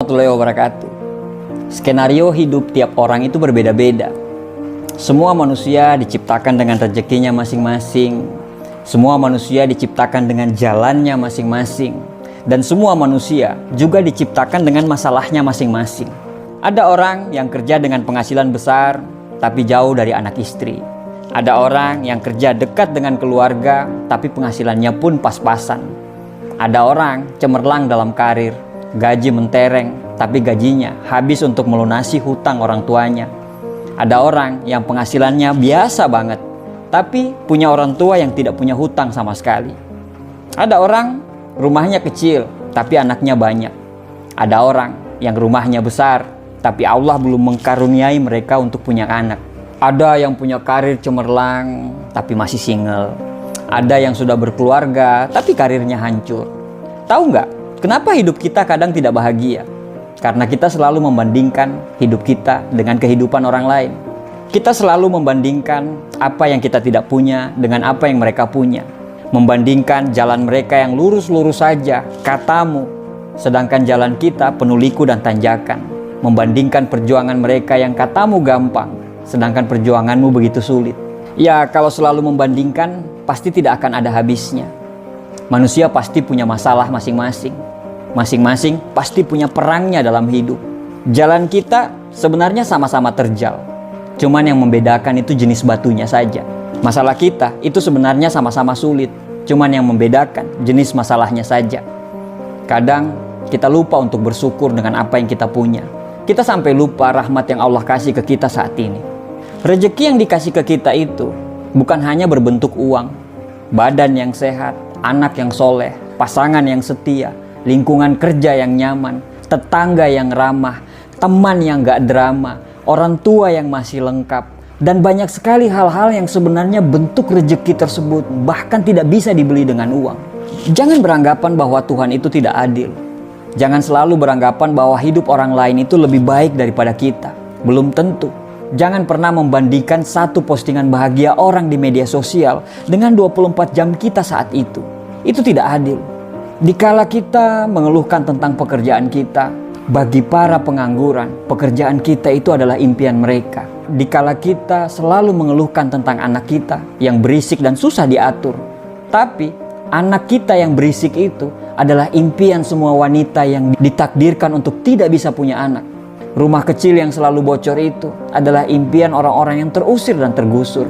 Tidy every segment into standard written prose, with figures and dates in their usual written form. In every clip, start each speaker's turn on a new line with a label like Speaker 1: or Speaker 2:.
Speaker 1: warahmatullahi wabarakatuh. Skenario hidup tiap orang itu berbeda-beda. Semua manusia diciptakan dengan rezekinya masing-masing. Semua manusia diciptakan dengan jalannya masing-masing. Dan semua manusia juga diciptakan dengan masalahnya masing-masing. Ada orang yang kerja dengan penghasilan besar, tapi jauh dari anak istri. Ada orang yang kerja dekat dengan keluarga, tapi penghasilannya pun pas-pasan. Ada orang cemerlang dalam karir, gaji mentereng, tapi gajinya habis untuk melunasi hutang orang tuanya. Ada orang yang penghasilannya biasa banget, tapi punya orang tua yang tidak punya hutang sama sekali. Ada orang rumahnya kecil, tapi anaknya banyak. Ada orang yang rumahnya besar, tapi Allah belum mengkaruniai mereka untuk punya anak. Ada yang punya karir cemerlang, tapi masih single. Ada yang sudah berkeluarga, tapi karirnya hancur. Tahu nggak, kenapa hidup kita kadang tidak bahagia? Karena kita selalu membandingkan hidup kita dengan kehidupan orang lain. Kita selalu membandingkan apa yang kita tidak punya dengan apa yang mereka punya. Membandingkan jalan mereka yang lurus-lurus saja, katamu, sedangkan jalan kita penuh liku dan tanjakan. Membandingkan perjuangan mereka yang katamu gampang, sedangkan perjuanganmu begitu sulit. Ya, kalau selalu membandingkan, pasti tidak akan ada habisnya. Manusia pasti punya masalah masing-masing. Masing-masing pasti punya perangnya dalam hidup. Jalan kita sebenarnya sama-sama terjal. Cuman yang membedakan itu jenis batunya saja. Masalah kita itu sebenarnya sama-sama sulit. Cuman yang membedakan jenis masalahnya saja. Kadang kita lupa untuk bersyukur dengan apa yang kita punya. Kita sampai lupa rahmat yang Allah kasih ke kita saat ini. Rezeki yang dikasih ke kita itu bukan hanya berbentuk uang, badan yang sehat, anak yang soleh, pasangan yang setia, lingkungan kerja yang nyaman, tetangga yang ramah, teman yang gak drama, orang tua yang masih lengkap, dan banyak sekali hal-hal yang sebenarnya bentuk rezeki tersebut bahkan tidak bisa dibeli dengan uang. Jangan beranggapan bahwa Tuhan itu tidak adil. Jangan selalu beranggapan bahwa hidup orang lain itu lebih baik daripada kita. Belum tentu. Jangan pernah membandingkan satu postingan bahagia orang di media sosial dengan 24 jam kita saat itu. Itu tidak adil. Dikala kita mengeluhkan tentang pekerjaan kita, bagi para pengangguran, pekerjaan kita itu adalah impian mereka. Dikala kita selalu mengeluhkan tentang anak kita yang berisik dan susah diatur, tapi anak kita yang berisik itu adalah impian semua wanita yang ditakdirkan untuk tidak bisa punya anak. Rumah kecil yang selalu bocor itu adalah impian orang-orang yang terusir dan tergusur.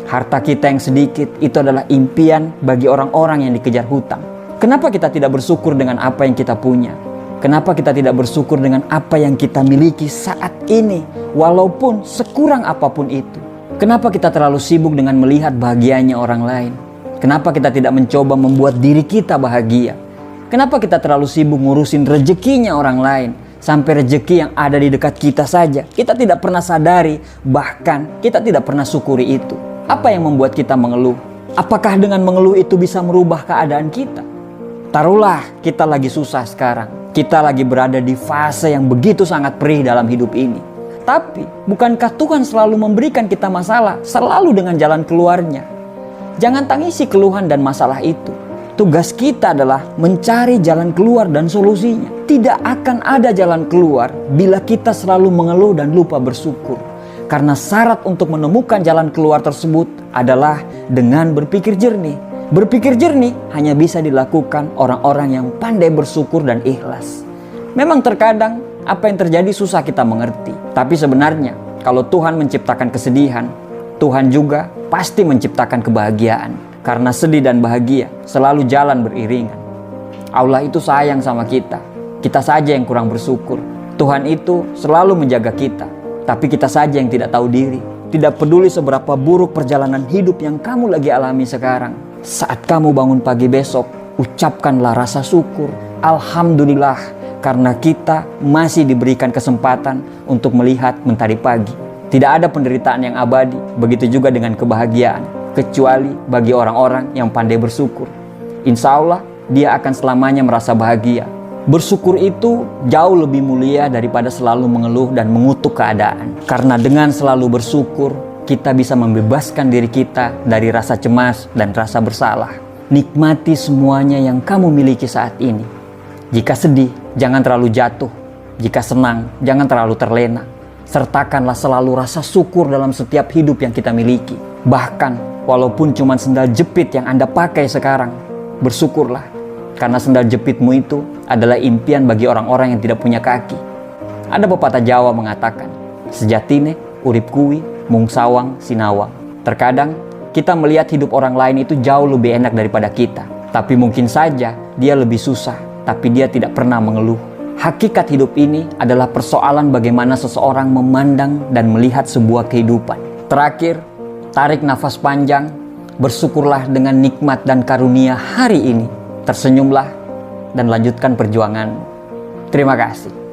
Speaker 1: Harta kita yang sedikit itu adalah impian bagi orang-orang yang dikejar hutang. Kenapa kita tidak bersyukur dengan apa yang kita punya? Kenapa kita tidak bersyukur dengan apa yang kita miliki saat ini, walaupun sekurang apapun itu? Kenapa kita terlalu sibuk dengan melihat bahagianya orang lain? Kenapa kita tidak mencoba membuat diri kita bahagia? Kenapa kita terlalu sibuk ngurusin rezekinya orang lain? Sampai rezeki yang ada di dekat kita saja kita tidak pernah sadari, bahkan kita tidak pernah syukuri itu. Apa yang membuat kita mengeluh? Apakah dengan mengeluh itu bisa merubah keadaan kita? Taruhlah kita lagi susah sekarang. Kita lagi berada di fase yang begitu sangat perih dalam hidup ini. Tapi bukankah Tuhan selalu memberikan kita masalah, selalu dengan jalan keluarnya? Jangan tangisi keluhan dan masalah itu. Tugas kita adalah mencari jalan keluar dan solusinya. Tidak akan ada jalan keluar bila kita selalu mengeluh dan lupa bersyukur. Karena syarat untuk menemukan jalan keluar tersebut adalah dengan berpikir jernih. Berpikir jernih hanya bisa dilakukan orang-orang yang pandai bersyukur dan ikhlas. Memang terkadang apa yang terjadi susah kita mengerti. Tapi sebenarnya kalau Tuhan menciptakan kesedihan, Tuhan juga pasti menciptakan kebahagiaan. Karena sedih dan bahagia selalu jalan beriringan. Allah itu sayang sama kita. Kita saja yang kurang bersyukur. Tuhan itu selalu menjaga kita. Tapi kita saja yang tidak tahu diri. Tidak peduli seberapa buruk perjalanan hidup yang kamu lagi alami sekarang. Saat kamu bangun pagi besok, ucapkanlah rasa syukur. Alhamdulillah, karena kita masih diberikan kesempatan untuk melihat mentari pagi. Tidak ada penderitaan yang abadi, begitu juga dengan kebahagiaan. Kecuali bagi orang-orang yang pandai bersyukur. Insya Allah dia akan selamanya merasa bahagia. Bersyukur itu jauh lebih mulia daripada selalu mengeluh dan mengutuk keadaan. Karena dengan selalu bersyukur, kita bisa membebaskan diri kita dari rasa cemas dan rasa bersalah. Nikmati semuanya yang kamu miliki saat ini. Jika sedih, jangan terlalu jatuh. Jika senang, jangan terlalu terlena. Sertakanlah selalu rasa syukur dalam setiap hidup yang kita miliki. Bahkan, walaupun cuma sendal jepit yang Anda pakai sekarang, bersyukurlah. Karena sendal jepitmu itu adalah impian bagi orang-orang yang tidak punya kaki. Ada pepatah Jawa mengatakan, sejatine urip kuwi mung sawang sinawang. Terkadang, kita melihat hidup orang lain itu jauh lebih enak daripada kita. Tapi mungkin saja dia lebih susah, tapi dia tidak pernah mengeluh. Hakikat hidup ini adalah persoalan bagaimana seseorang memandang dan melihat sebuah kehidupan. Terakhir, tarik nafas panjang, bersyukurlah dengan nikmat dan karunia hari ini. Tersenyumlah dan lanjutkan perjuanganmu. Terima kasih.